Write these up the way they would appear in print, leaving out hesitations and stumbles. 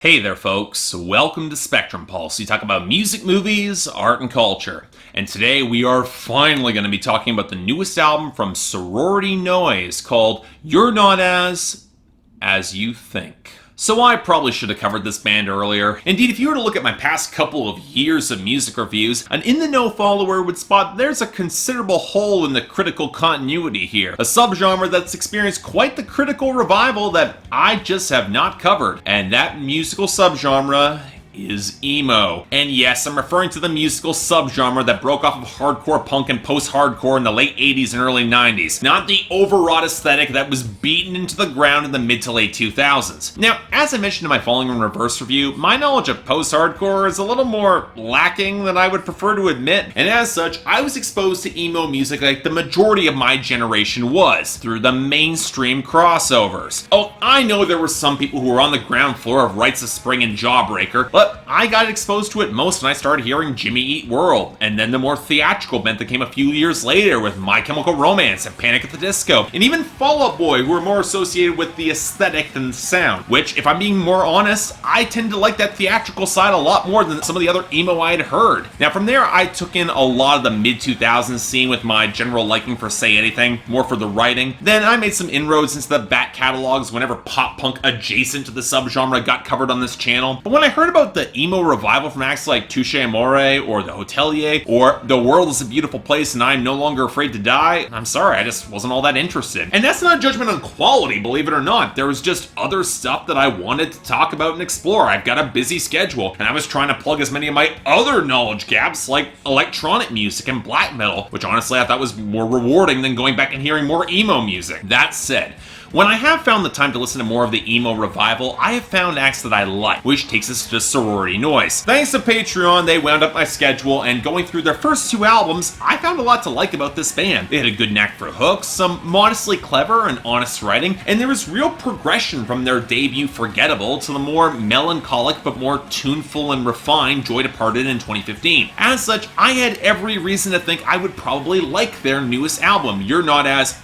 Hey there, folks. Welcome to Spectrum Pulse. We talk about music, movies, art, and culture. And today we are finally going to be talking about the newest album from Sorority Noise called You're Not As You Think. So I probably should have covered this band earlier. Indeed, if you were to look at my past couple of years of music reviews, an in-the-know follower would spot there's a considerable hole in the critical continuity here. A subgenre that's experienced quite the critical revival that I just have not covered. And that musical subgenre is emo. And yes, I'm referring to the musical subgenre that broke off of hardcore punk and post-hardcore in the late 80s and early 90s, not the overwrought aesthetic that was beaten into the ground in the mid to late 2000s. Now, as I mentioned in my following in reverse review, my knowledge of post-hardcore is a little more lacking than I would prefer to admit, and as such, I was exposed to emo music like the majority of my generation was, through the mainstream crossovers. Oh, I know there were some people who were on the ground floor of Rites of Spring and Jawbreaker, but I got exposed to it most when I started hearing Jimmy Eat World, and then the more theatrical bent that came a few years later with My Chemical Romance and Panic at the Disco, and even Fall Out Boy, who were more associated with the aesthetic than the sound, which, if I'm being more honest, I tend to like that theatrical side a lot more than some of the other emo I had heard. Now from there, I took in a lot of the mid-2000s scene with my general liking for Say Anything, more for the writing. Then I made some inroads into the back catalogs whenever pop-punk adjacent to the subgenre got covered on this channel. But when I heard about the emo revival from acts like Touche Amore or The Hotelier or The World is a Beautiful Place and I'm No Longer Afraid to Die, I'm sorry, I just wasn't all that interested. And that's not a judgment on quality, believe it or not. There was just other stuff that I wanted to talk about and explore. I've got a busy schedule, and I was trying to plug as many of my other knowledge gaps like electronic music and black metal, which honestly I thought was more rewarding than going back and hearing more emo music. That said, when I have found the time to listen to more of the emo revival, I have found acts that I like, which takes us to Sorority Noise. Thanks to Patreon, they wound up my schedule, and going through their first two albums, I found a lot to like about this band. They had a good knack for hooks, some modestly clever and honest writing, and there was real progression from their debut Forgettable to the more melancholic but more tuneful and refined Joy Departed in 2015. As such, I had every reason to think I would probably like their newest album, You're Not As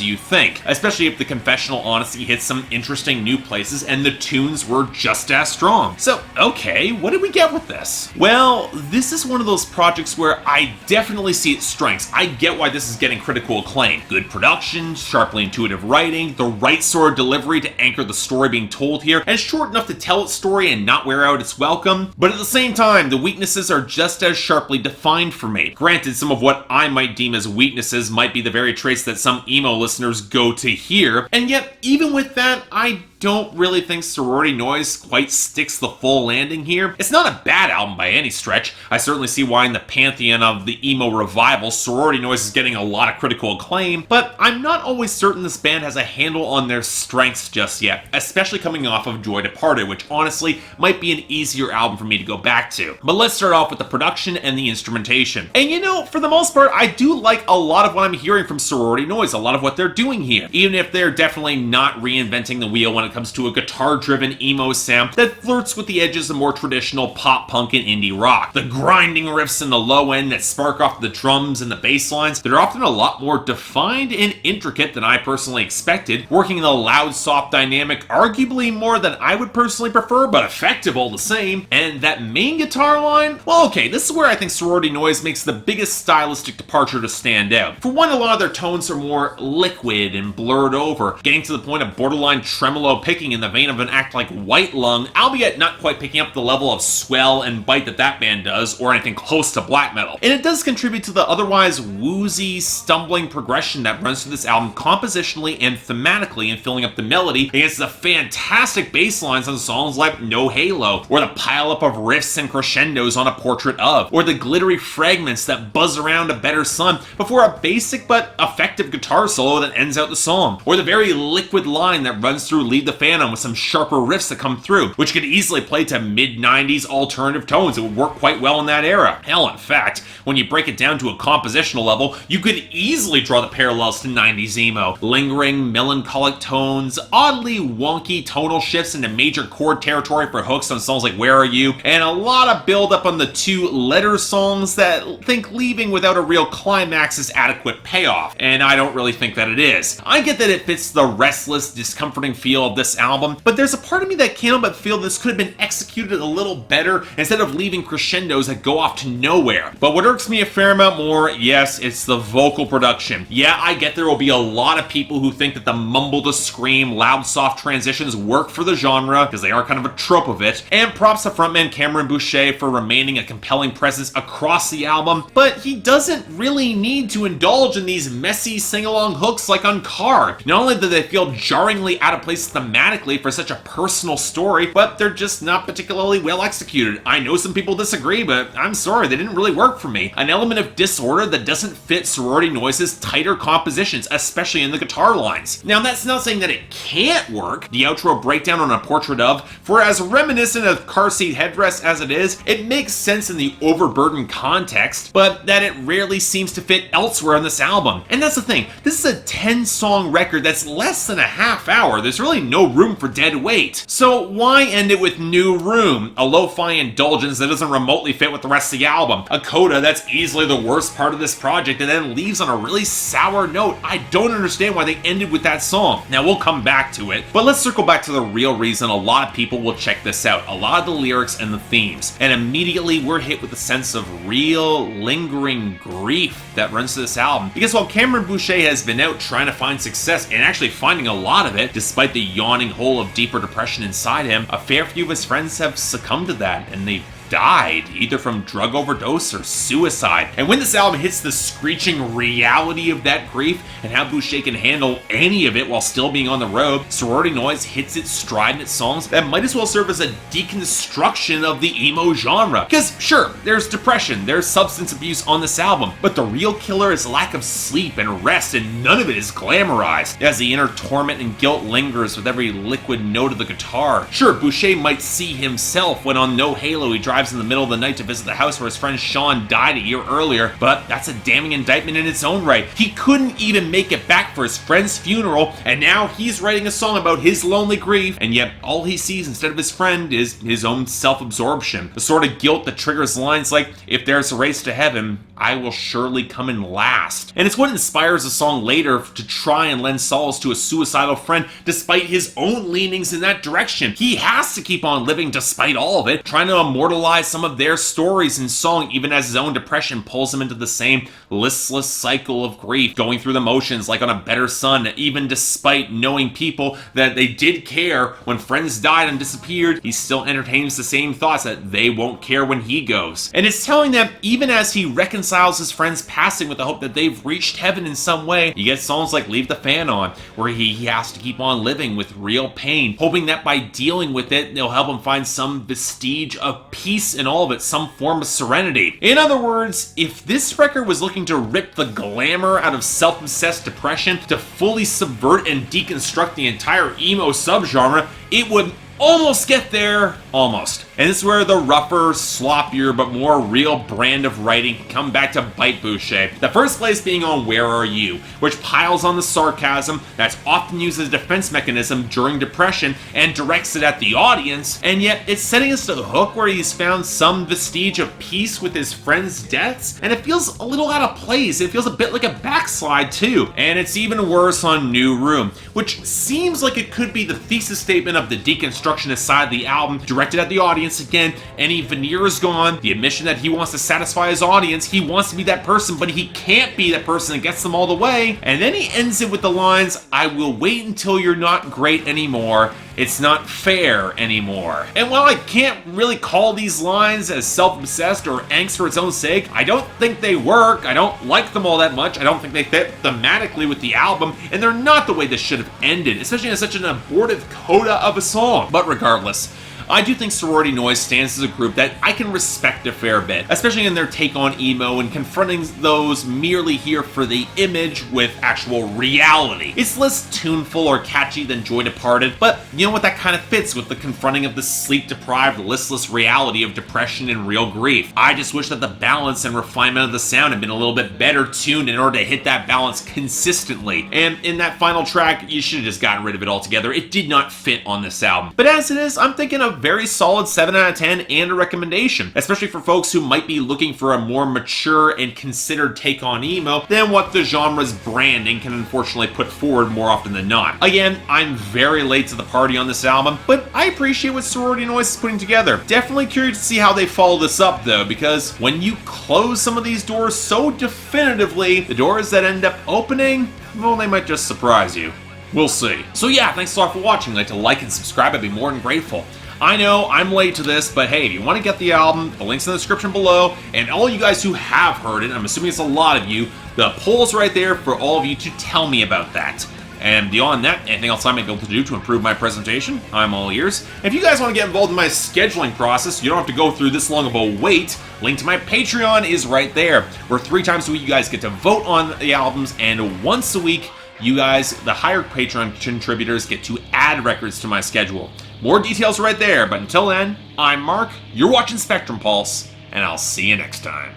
You Think, especially if the confessional honesty hits some interesting new places and the tunes were just as strong. So, okay, what did we get with this? Well, this is one of those projects where I definitely see its strengths. I get why this is getting critical acclaim. Good production, sharply intuitive writing, the right sort of delivery to anchor the story being told here, and short enough to tell its story and not wear out its welcome. But at the same time, the weaknesses are just as sharply defined for me. Granted, some of what I might deem as weaknesses might be the very traits that some emo listeners go to hear, and yet even with that, I don't really think Sorority Noise quite sticks the full landing here. It's not a bad album by any stretch. I certainly see why in the pantheon of the emo revival, Sorority Noise is getting a lot of critical acclaim, but I'm not always certain this band has a handle on their strengths just yet, especially coming off of Joy Departed, which honestly might be an easier album for me to go back to. But let's start off with the production and the instrumentation. And you know, for the most part, I do like a lot of what I'm hearing from Sorority Noise, a lot of what they're doing here, even if they're definitely not reinventing the wheel when it comes to a guitar-driven emo sound that flirts with the edges of more traditional pop-punk and indie rock. The grinding riffs in the low end that spark off the drums and the bass lines that are often a lot more defined and intricate than I personally expected, working in the loud, soft dynamic arguably more than I would personally prefer, but effective all the same. And that main guitar line? Well, okay, this is where I think Sorority Noise makes the biggest stylistic departure to stand out. For one, a lot of their tones are more liquid and blurred over, getting to the point of borderline tremolo picking in the vein of an act like White Lung, albeit not quite picking up the level of swell and bite that band does, or anything close to black metal. And it does contribute to the otherwise woozy, stumbling progression that runs through this album compositionally and thematically in filling up the melody against the fantastic bass lines on songs like No Halo, or the pile-up of riffs and crescendos on A Portrait Of, or the glittery fragments that buzz around A Better Sun before a basic but effective guitar solo that ends out the song, or the very liquid line that runs through Lead the Phantom with some sharper riffs that come through, which could easily play to mid-90s alternative tones. It would work quite well in that era. Hell, in fact, when you break it down to a compositional level, you could easily draw the parallels to 90s emo. Lingering, melancholic tones, oddly wonky tonal shifts into major chord territory for hooks on songs like Where Are You, and a lot of build-up on the two letter songs that think leaving without a real climax is adequate payoff, and I don't really think that it is. I get that it fits the restless, discomforting feel of this album, but there's a part of me that can't help but feel this could have been executed a little better instead of leaving crescendos that go off to nowhere. But what irks me a fair amount more, yes, it's the vocal production. Yeah, I get there will be a lot of people who think that the mumble to scream, loud, soft transitions work for the genre, because they are kind of a trope of it, and props to frontman Cameron Boucher for remaining a compelling presence across the album, but he doesn't really need to indulge in these messy sing-along hooks like on Car. Not only do they feel jarringly out of place thematically for such a personal story, but they're just not particularly well executed. I know some people disagree, but I'm sorry, they didn't really work for me. An element of disorder that doesn't fit Sorority Noise's tighter compositions, especially in the guitar lines. Now, that's not saying that it can't work. The outro breakdown on A Portrait Of, for as reminiscent of Car Seat Headrest as it is, it makes sense in the overburdened context, but that it rarely seems to fit elsewhere on this album. And that's the thing, this is a 10-song record that's less than a half hour. There's really no room for dead weight. So why end it with New Room, a lo-fi indulgence that doesn't remotely fit with the rest of the album? A coda that's easily the worst part of this project and then leaves on a really sour note. I don't understand why they ended with that song. Now, we'll come back to it, but let's circle back to the real reason a lot of people will check this out. A lot of the lyrics and the themes. And immediately we're hit with a sense of real, lingering grief that runs to this album. Because while Cameron Boucher has been out trying to find success and actually finding a lot of it, despite the yawning hole of deeper depression inside him, a fair few of his friends have succumbed to that, and they've died, either from drug overdose or suicide. And when this album hits the screeching reality of that grief and how Boucher can handle any of it while still being on the road, Sorority Noise hits its stride in its songs that might as well serve as a deconstruction of the emo genre. Because sure, there's depression, there's substance abuse on this album, but the real killer is lack of sleep and rest, and none of it is glamorized, as the inner torment and guilt lingers with every liquid note of the guitar. Sure, Boucher might see himself when on No Halo he drives in the middle of the night to visit the house where his friend Sean died a year earlier, but that's a damning indictment in its own right. He couldn't even make it back for his friend's funeral, and now he's writing a song about his lonely grief, and yet all he sees instead of his friend is his own self-absorption. The sort of guilt that triggers lines like, "If there's a race to heaven, I will surely come in last." And it's what inspires a song later to try and lend solace to a suicidal friend despite his own leanings in that direction. He has to keep on living despite all of it, trying to immortalize some of their stories in song, even as his own depression pulls him into the same listless cycle of grief, going through the motions like on A Better Son. Even despite knowing people that they did care when friends died and disappeared, he still entertains the same thoughts that they won't care when he goes. And it's telling that even as he reconciles his friends passing with the hope that they've reached heaven in some way, you get songs like Leave the Fan On, where he has to keep on living with real pain, hoping that by dealing with it, they'll help him find some vestige of peace in all of it, some form of serenity. In other words, if this record was looking to rip the glamour out of self-obsessed depression, to fully subvert and deconstruct the entire emo subgenre, it would almost get there, almost. And this is where the rougher, sloppier, but more real brand of writing can come back to bite Boucher. The first place being on Where Are You, which piles on the sarcasm that's often used as a defense mechanism during depression and directs it at the audience, and yet it's setting us to the hook where he's found some vestige of peace with his friends' deaths, and it feels a little out of place. It feels a bit like a backslide too. And it's even worse on New Room, which seems like it could be the thesis statement of the deconstructionist side of the album, directed at the audience again. Any veneer is gone, the admission that he wants to satisfy his audience, he wants to be that person, but he can't be that person that gets them all the way. And then he ends it with the lines, "I will wait until you're not great anymore. It's not fair anymore." And while I can't really call these lines as self-obsessed or angst for its own sake, I don't think they work. I don't like them all that much. I don't think they fit thematically with the album, and they're not the way this should have ended, especially in such an abortive coda of a song. But regardless, I do think Sorority Noise stands as a group that I can respect a fair bit, especially in their take on emo and confronting those merely here for the image with actual reality. It's less tuneful or catchy than Joy Departed, but you know what, that kind of fits with the confronting of the sleep-deprived, listless reality of depression and real grief. I just wish that the balance and refinement of the sound had been a little bit better tuned in order to hit that balance consistently. And in that final track, you should have just gotten rid of it altogether. It did not fit on this album. But as it is, I'm thinking of very solid 7 out of 10 and a recommendation, especially for folks who might be looking for a more mature and considered take on emo than what the genre's branding can unfortunately put forward more often than not. Again, I'm very late to the party on this album, but I appreciate what Sorority Noise is putting together. Definitely curious to see how they follow this up though, because when you close some of these doors so definitively, the doors that end up opening, well, they might just surprise you. We'll see. So yeah, thanks a lot for watching. If you'd like to like and subscribe, I'd be more than grateful. I know I'm late to this, but hey, if you want to get the album, the link's in the description below, and all you guys who have heard it, I'm assuming it's a lot of you, the poll's right there for all of you to tell me about that. And beyond that, anything else I might be able to do to improve my presentation, I'm all ears. And if you guys want to get involved in my scheduling process, you don't have to go through this long of a wait. Link to my Patreon is right there, where 3 times a week you guys get to vote on the albums, and once a week, you guys, the higher Patreon contributors, get to add records to my schedule. More details right there, but until then, I'm Mark, you're watching Spectrum Pulse, and I'll see you next time.